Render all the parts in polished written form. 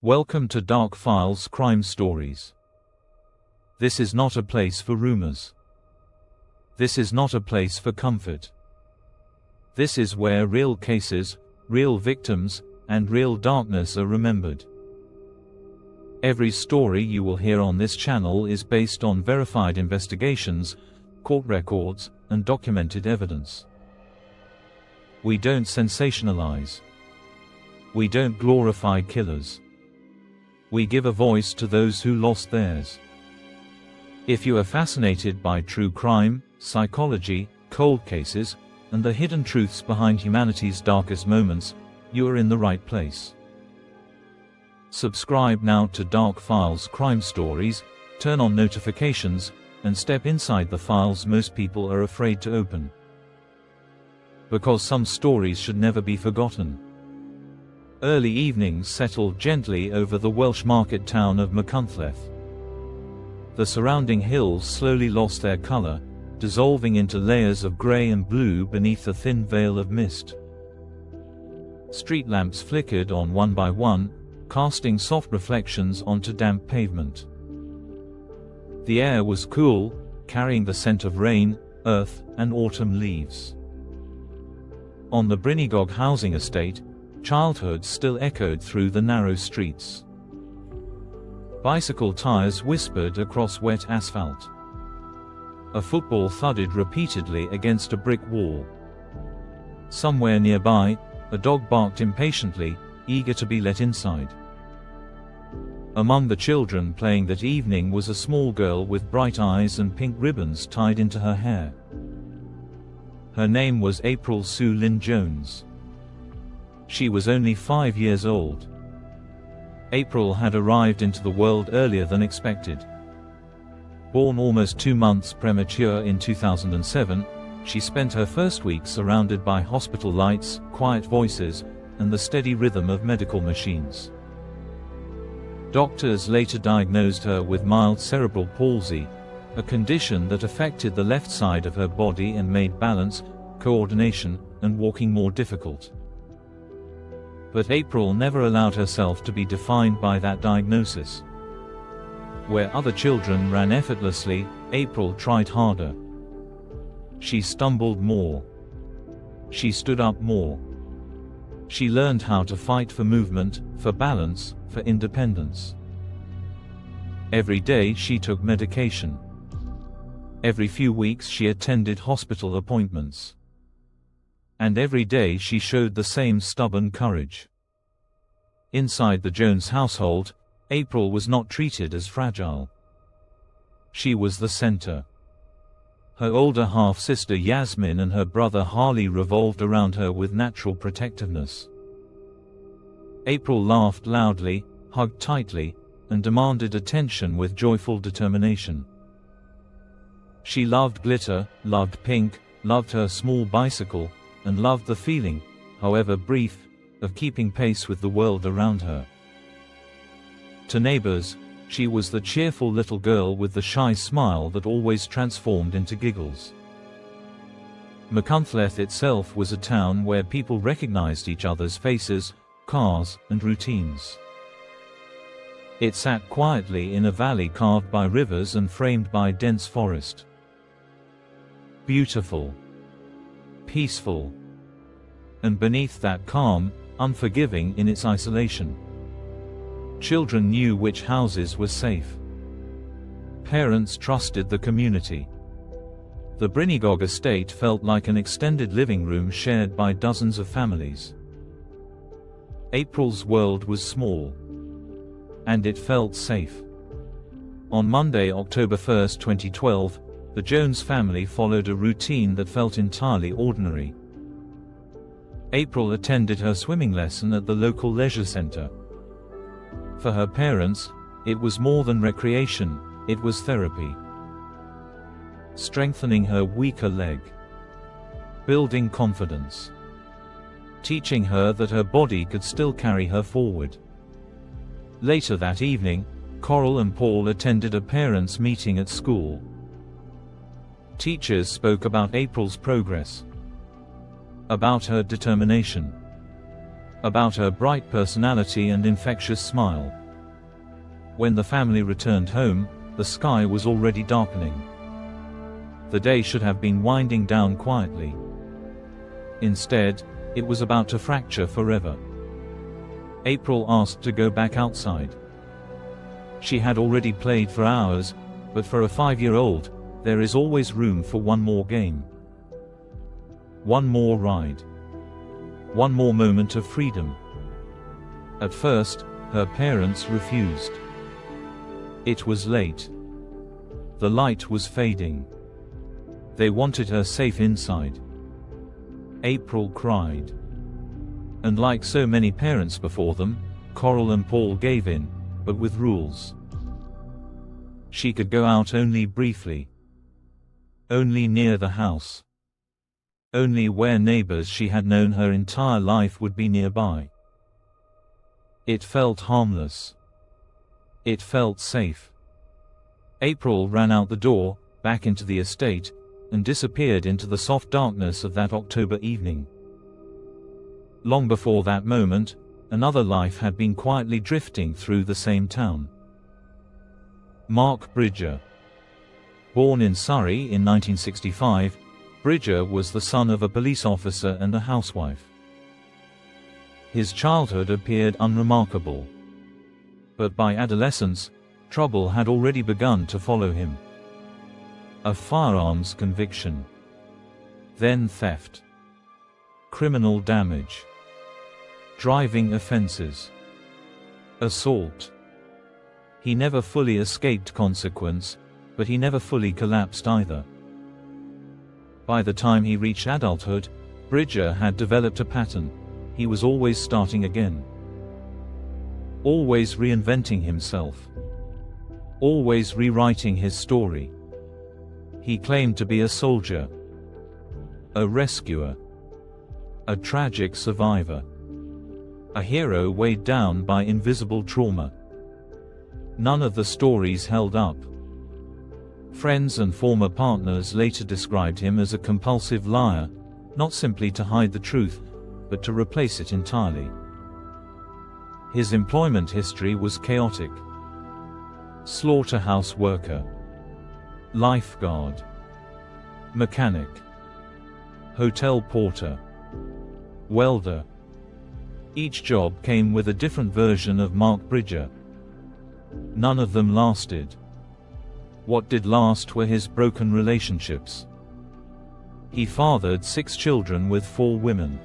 Welcome to Dark Files Crime Stories. This is not a place for rumors. This is not a place for comfort. This is where real cases, real victims, and real darkness are remembered. Every story you will hear on this channel is based on verified investigations, court records, and documented evidence. We don't sensationalize. We don't glorify killers. We give a voice to those who lost theirs. If you are fascinated by true crime, psychology, cold cases, and the hidden truths behind humanity's darkest moments, you are in the right place. Subscribe now to Dark Files Crime Stories, turn on notifications, and step inside the files most people are afraid to open. Because some stories should never be forgotten. Early evenings settled gently over the Welsh market town of Machynlleth. The surrounding hills slowly lost their color, dissolving into layers of gray and blue beneath a thin veil of mist. Street lamps flickered on one by one, casting soft reflections onto damp pavement. The air was cool, carrying the scent of rain, earth, and autumn leaves. On the Brynigog housing estate, childhood still echoed through the narrow streets. Bicycle tires whispered across wet asphalt. A football thudded repeatedly against a brick wall. Somewhere nearby, a dog barked impatiently, eager to be let inside. Among the children playing that evening was a small girl with bright eyes and pink ribbons tied into her hair. Her name was April Sue Lynn Jones. She was only 5 years old. April had arrived into the world earlier than expected. Born almost 2 months premature in 2007, she spent her first week surrounded by hospital lights, quiet voices, and the steady rhythm of medical machines. Doctors later diagnosed her with mild cerebral palsy, a condition that affected the left side of her body and made balance, coordination, and walking more difficult. But April never allowed herself to be defined by that diagnosis. Where other children ran effortlessly, April tried harder. She stumbled more. She stood up more. She learned how to fight for movement, for balance, for independence. Every day she took medication. Every few weeks she attended hospital appointments. And every day she showed the same stubborn courage. Inside the Jones household, April was not treated as fragile. She was the center. Her older half-sister Yasmin and her brother Harley revolved around her with natural protectiveness. April laughed loudly, hugged tightly, and demanded attention with joyful determination. She loved glitter, loved pink, loved her small bicycle, and loved the feeling, however brief, of keeping pace with the world around her. To neighbors, she was the cheerful little girl with the shy smile that always transformed into giggles. Machynlleth itself was a town where people recognized each other's faces, cars, and routines. It sat quietly in a valley carved by rivers and framed by dense forest. Beautiful. Peaceful. And beneath that calm, unforgiving in its isolation. Children knew which houses were safe. Parents trusted the community. The Brynigog estate felt like an extended living room shared by dozens of families. April's world was small. And it felt safe. On Monday, October 1, 2012, the Jones family followed a routine that felt entirely ordinary. April attended her swimming lesson at the local leisure center. For her parents, it was more than recreation, it was therapy. Strengthening her weaker leg. Building confidence. Teaching her that her body could still carry her forward. Later that evening, Coral and Paul attended a parents' meeting at school. Teachers spoke about April's progress. About her determination. about her bright personality and infectious smile. When the family returned home, the sky was already darkening. The day should have been winding down quietly. Instead, it was about to fracture forever. April asked to go back outside. She had already played for hours, but for a 5-year-old, there is always room for one more game. One more ride. One more moment of freedom. At first, her parents refused. It was late. The light was fading. They wanted her safe inside. April cried. And like so many parents before them, Coral and Paul gave in, but with rules. She could go out only briefly. Only near the house. Only where neighbors she had known her entire life would be nearby. It felt harmless. It felt safe. April ran out the door, back into the estate, and disappeared into the soft darkness of that October evening. Long before that moment, another life had been quietly drifting through the same town. Mark Bridger. Born in Surrey in 1965, Bridger was the son of a police officer and a housewife. His childhood appeared unremarkable. But by adolescence, trouble had already begun to follow him. A firearms conviction. Then theft. Criminal damage. Driving offenses. Assault. He never fully escaped consequence, but he never fully collapsed either. By the time he reached adulthood, Bridger had developed a pattern. He was always starting again. Always reinventing himself. Always rewriting his story. He claimed to be a soldier. A rescuer. A tragic survivor. A hero weighed down by invisible trauma. None of the stories held up. Friends and former partners later described him as a compulsive liar, not simply to hide the truth, but to replace it entirely. His employment history was chaotic. Slaughterhouse worker. Lifeguard. Mechanic. Hotel porter. Welder. Each job came with a different version of Mark Bridger. None of them lasted. What did last were his broken relationships. He fathered 6 children with 4 women.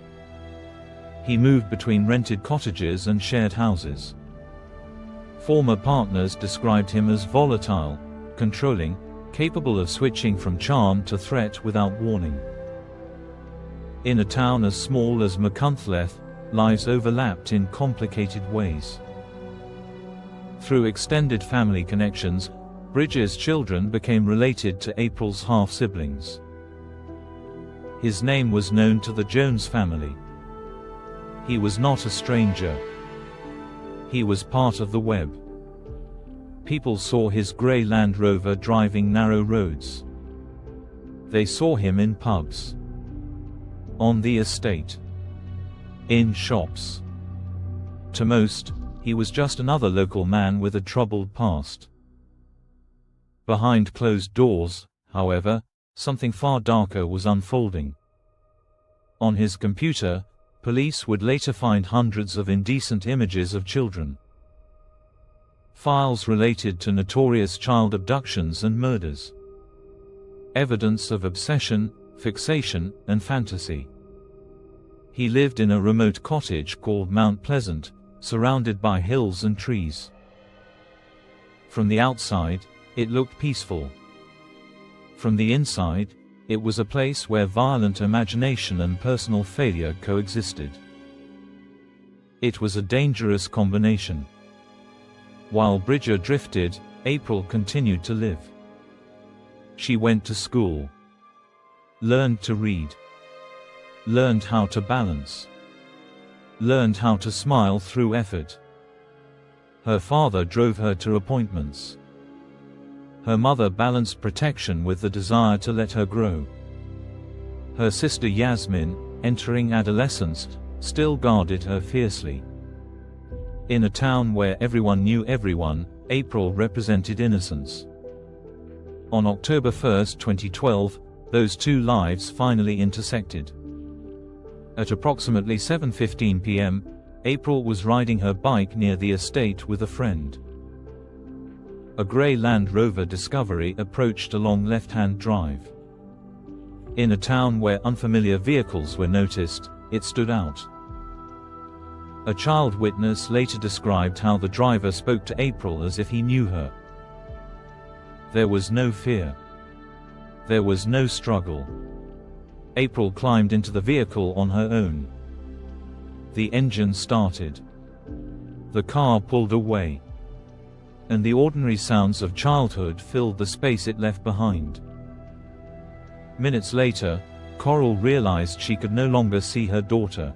He moved between rented cottages and shared houses. Former partners described him as volatile, controlling, capable of switching from charm to threat without warning. In a town as small as Machynlleth, lives overlapped in complicated ways. Through extended family connections, Bridger's children became related to April's half-siblings. His name was known to the Jones family. He was not a stranger. He was part of the web. People saw his grey Land Rover driving narrow roads. They saw him in pubs. On the estate. In shops. To most, he was just another local man with a troubled past. Behind closed doors, however, something far darker was unfolding. On his computer, police would later find hundreds of indecent images of children. Files related to notorious child abductions and murders. Evidence of obsession, fixation, and fantasy. He lived in a remote cottage called Mount Pleasant, surrounded by hills and trees. From the outside, it looked peaceful. From the inside, it was a place where violent imagination and personal failure coexisted. It was a dangerous combination. While Bridger drifted, April continued to live. She went to school. Learned to read. Learned how to balance. Learned how to smile through effort. Her father drove her to appointments. Her mother balanced protection with the desire to let her grow. Her sister Yasmin, entering adolescence, still guarded her fiercely. In a town where everyone knew everyone, April represented innocence. On October 1, 2012, those two lives finally intersected. At approximately 7:15 p.m., April was riding her bike near the estate with a friend. A grey Land Rover Discovery approached along left-hand drive. In a town where unfamiliar vehicles were noticed, it stood out. A child witness later described how the driver spoke to April as if he knew her. There was no fear. There was no struggle. April climbed into the vehicle on her own. The engine started. The car pulled away. And the ordinary sounds of childhood filled the space it left behind. Minutes later, Coral realized she could no longer see her daughter.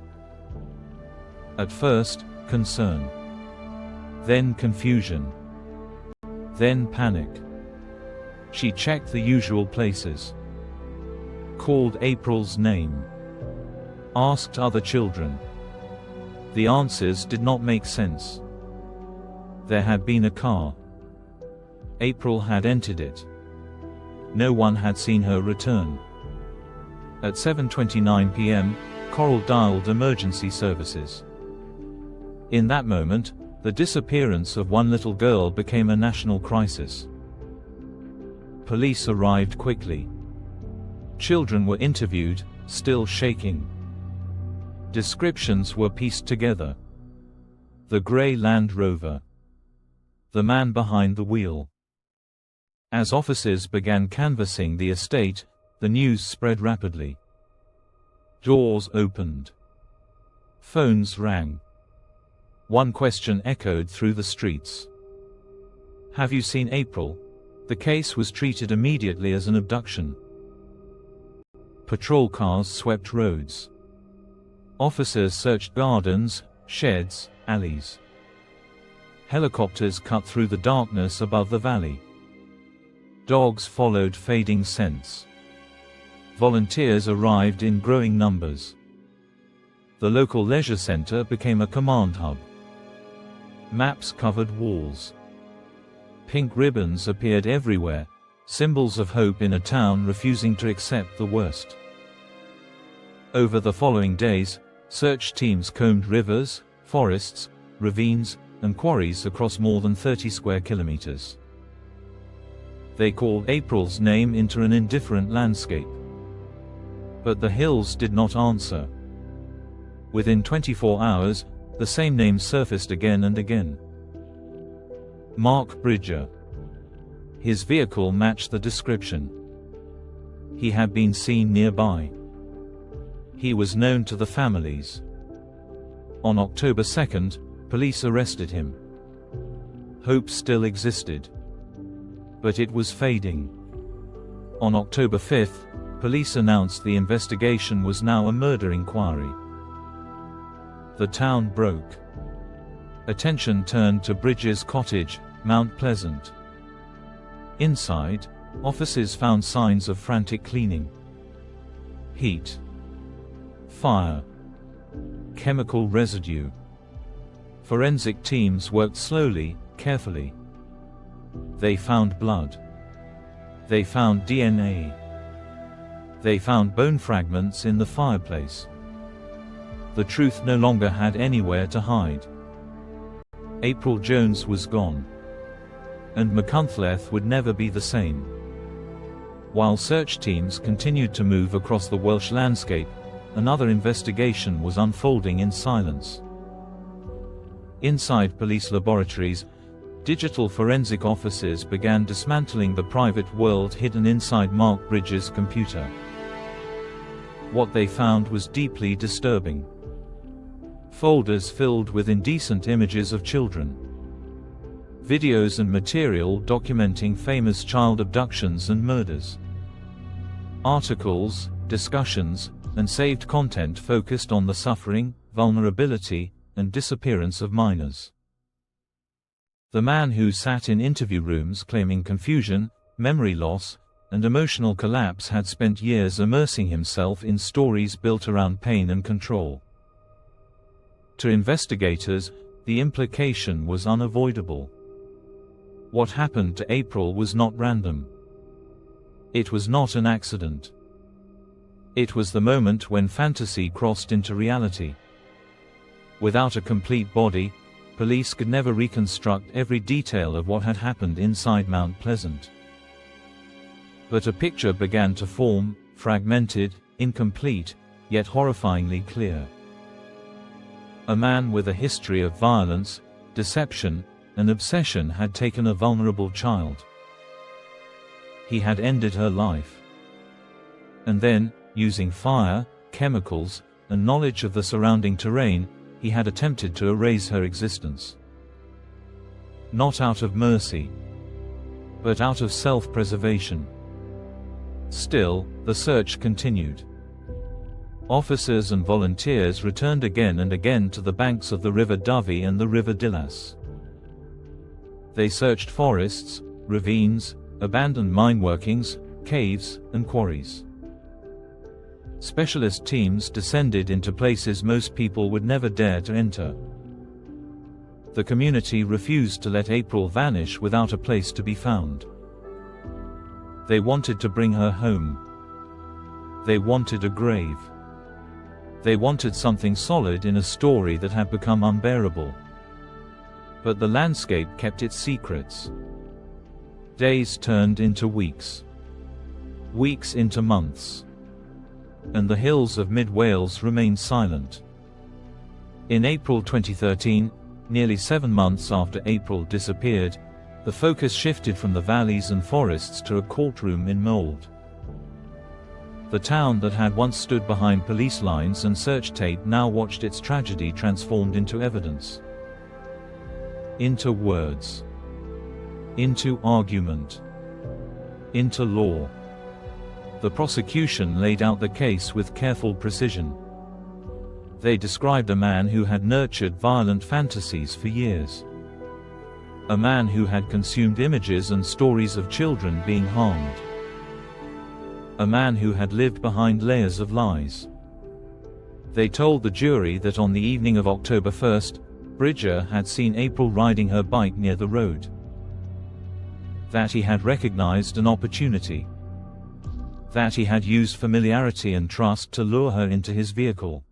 At first, concern. Then confusion. Then panic. She checked the usual places. Called April's name. Asked other children. The answers did not make sense. There had been a car. April had entered it. No one had seen her return. At 7:29 p.m., Coral dialed emergency services. In that moment, the disappearance of one little girl became a national crisis. Police arrived quickly. Children were interviewed, still shaking. Descriptions were pieced together. The grey Land Rover. The man behind the wheel. As officers began canvassing the estate, the news spread rapidly. Doors opened. Phones rang. One question echoed through the streets. Have you seen April? The case was treated immediately as an abduction. Patrol cars swept roads. Officers searched gardens, sheds, alleys. Helicopters cut through the darkness above the valley. Dogs followed fading scents. Volunteers arrived in growing numbers. The local leisure center became a command hub. Maps covered walls. Pink ribbons appeared everywhere, symbols of hope in a town refusing to accept the worst. Over the following days, search teams combed rivers, forests, ravines, and quarries across more than 30 square kilometers. They called April's name into an indifferent landscape. But the hills did not answer. Within 24 hours, the same name surfaced again and again. Mark Bridger. His vehicle matched the description. He had been seen nearby. He was known to the families. On October 2nd, police arrested him. Hope still existed. But it was fading. On October 5th, police announced the investigation was now a murder inquiry. The town broke. Attention turned to Bridges' cottage, Mount Pleasant. Inside, officers found signs of frantic cleaning. Heat. Fire. Chemical residue. Forensic teams worked slowly, carefully. They found blood. They found DNA. They found bone fragments in the fireplace. The truth no longer had anywhere to hide. April Jones was gone. And Machynlleth would never be the same. While search teams continued to move across the Welsh landscape, another investigation was unfolding in silence. Inside police laboratories, digital forensic officers began dismantling the private world hidden inside Mark Bridges' computer. What they found was deeply disturbing. Folders filled with indecent images of children. Videos and material documenting famous child abductions and murders. Articles, discussions, and saved content focused on the suffering, vulnerability, and disappearance of minors. The man who sat in interview rooms claiming confusion, memory loss, and emotional collapse had spent years immersing himself in stories built around pain and control. To investigators, the implication was unavoidable. What happened to April was not random. It was not an accident. It was the moment when fantasy crossed into reality. Without a complete body, police could never reconstruct every detail of what had happened inside Mount Pleasant. But a picture began to form, fragmented, incomplete, yet horrifyingly clear. A man with a history of violence, deception, and obsession had taken a vulnerable child. He had ended her life. And then, using fire, chemicals, and knowledge of the surrounding terrain, he had attempted to erase her existence. Not out of mercy, but out of self-preservation. Still, the search continued. Officers and volunteers returned again and again to the banks of the River Dovey and the River Dillas. They searched forests, ravines, abandoned mine workings, caves, and quarries. Specialist teams descended into places most people would never dare to enter. The community refused to let April vanish without a place to be found. They wanted to bring her home. They wanted a grave. They wanted something solid in a story that had become unbearable. But the landscape kept its secrets. Days turned into weeks. Weeks into months. And the hills of mid-Wales remained silent. In April 2013, nearly 7 months after April disappeared, the focus shifted from the valleys and forests to a courtroom in Mold. The town that had once stood behind police lines and search tape now watched its tragedy transformed into evidence. Into words. Into argument. Into law. The prosecution laid out the case with careful precision. They described a man who had nurtured violent fantasies for years. A man who had consumed images and stories of children being harmed. A man who had lived behind layers of lies. They told the jury that on the evening of October 1st, Bridger had seen April riding her bike near the road. That he had recognized an opportunity. That he had used familiarity and trust to lure her into his vehicle.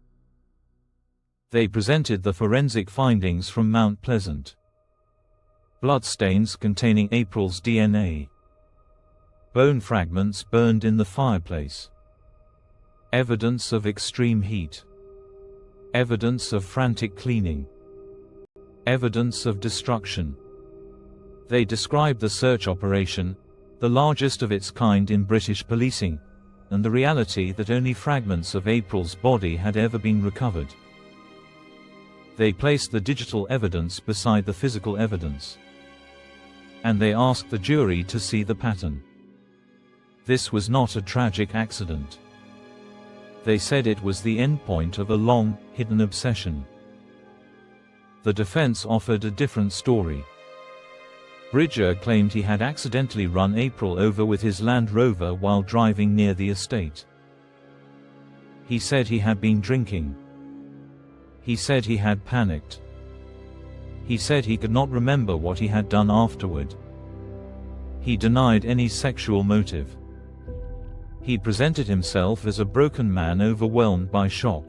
They presented the forensic findings from Mount Pleasant. Bloodstains containing April's DNA. Bone fragments burned in the fireplace. Evidence of extreme heat. Evidence of frantic cleaning. Evidence of destruction. They described the search operation, the largest of its kind in British policing, and the reality that only fragments of April's body had ever been recovered. They placed the digital evidence beside the physical evidence. And they asked the jury to see the pattern. This was not a tragic accident. They said it was the endpoint of a long, hidden obsession. The defense offered a different story. Bridger claimed he had accidentally run April over with his Land Rover while driving near the estate. He said he had been drinking. He said he had panicked. He said he could not remember what he had done afterward. He denied any sexual motive. He presented himself as a broken man overwhelmed by shock.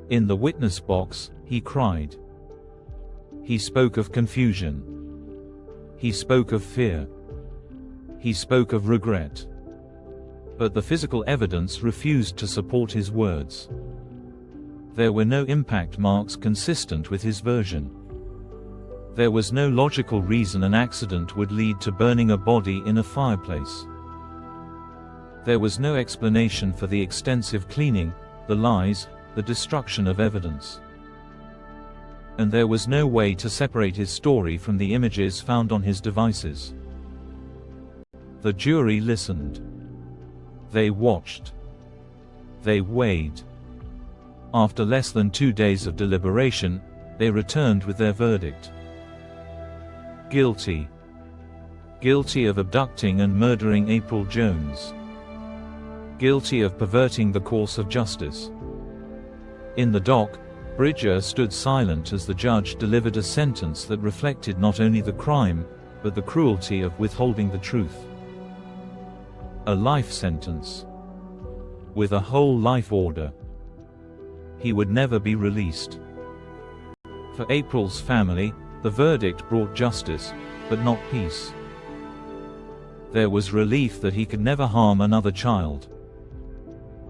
In the witness box, he cried. He spoke of confusion. He spoke of fear. He spoke of regret. But the physical evidence refused to support his words. There were no impact marks consistent with his version. There was no logical reason an accident would lead to burning a body in a fireplace. There was no explanation for the extensive cleaning, the lies, the destruction of evidence. And there was no way to separate his story from the images found on his devices. The jury listened. They watched. They weighed. After less than 2 days of deliberation, they returned with their verdict. Guilty. Guilty of abducting and murdering April Jones. Guilty of perverting the course of justice. In the dock, Bridger stood silent as the judge delivered a sentence that reflected not only the crime, but the cruelty of withholding the truth. A life sentence. With a whole life order. He would never be released. For April's family, the verdict brought justice, but not peace. There was relief that he could never harm another child.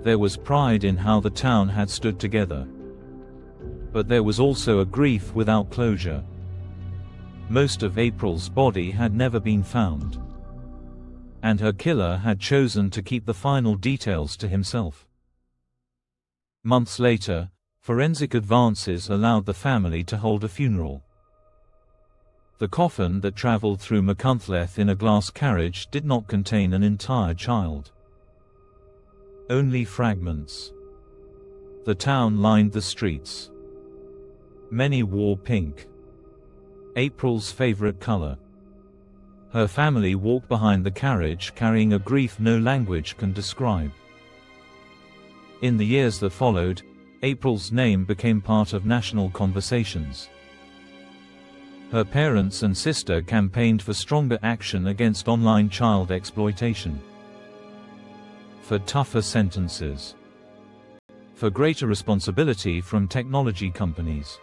There was pride in how the town had stood together. But there was also a grief without closure. Most of April's body had never been found. And her killer had chosen to keep the final details to himself. Months later, forensic advances allowed the family to hold a funeral. The coffin that traveled through Machynlleth in a glass carriage did not contain an entire child. Only fragments. The town lined the streets. Many wore pink. April's favorite color. Her family walked behind the carriage carrying a grief no language can describe. In the years that followed, April's name became part of national conversations. Her parents and sister campaigned for stronger action against online child exploitation. For tougher sentences. For greater responsibility from technology companies.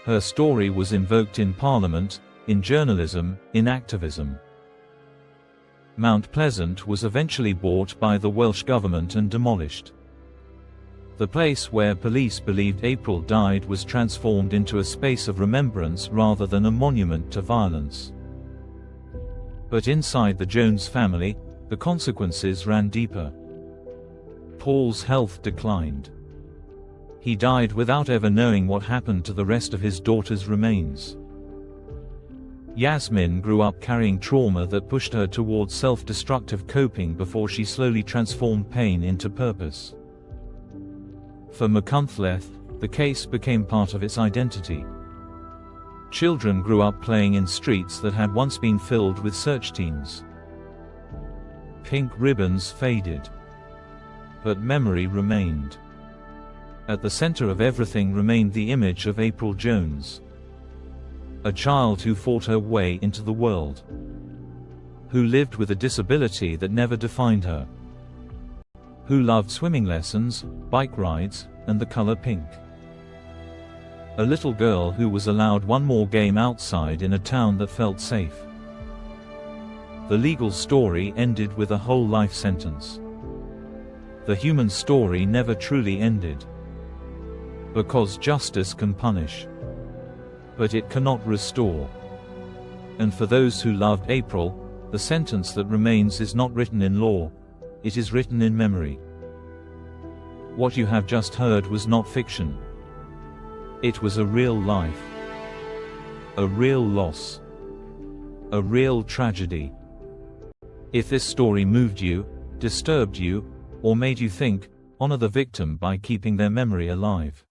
Her story was invoked in Parliament, in journalism, in activism. Mount Pleasant was eventually bought by the Welsh government and demolished. The place where police believed April died was transformed into a space of remembrance rather than a monument to violence. But inside the Jones family, the consequences ran deeper. Paul's health declined. He died without ever knowing what happened to the rest of his daughter's remains. Yasmin grew up carrying trauma that pushed her towards self-destructive coping before she slowly transformed pain into purpose. For Machynlleth, the case became part of its identity. Children grew up playing in streets that had once been filled with search teams. Pink ribbons faded. But memory remained. At the center of everything remained the image of April Jones. A child who fought her way into the world. Who lived with a disability that never defined her. Who loved swimming lessons, bike rides, and the color pink. A little girl who was allowed one more game outside in a town that felt safe. The legal story ended with a whole life sentence. The human story never truly ended. Because justice can punish. But it cannot restore. And for those who loved April, the sentence that remains is not written in law, it is written in memory. What you have just heard was not fiction. It was a real life. A real loss. A real tragedy. If this story moved you, disturbed you, or made you think, honor the victim by keeping their memory alive.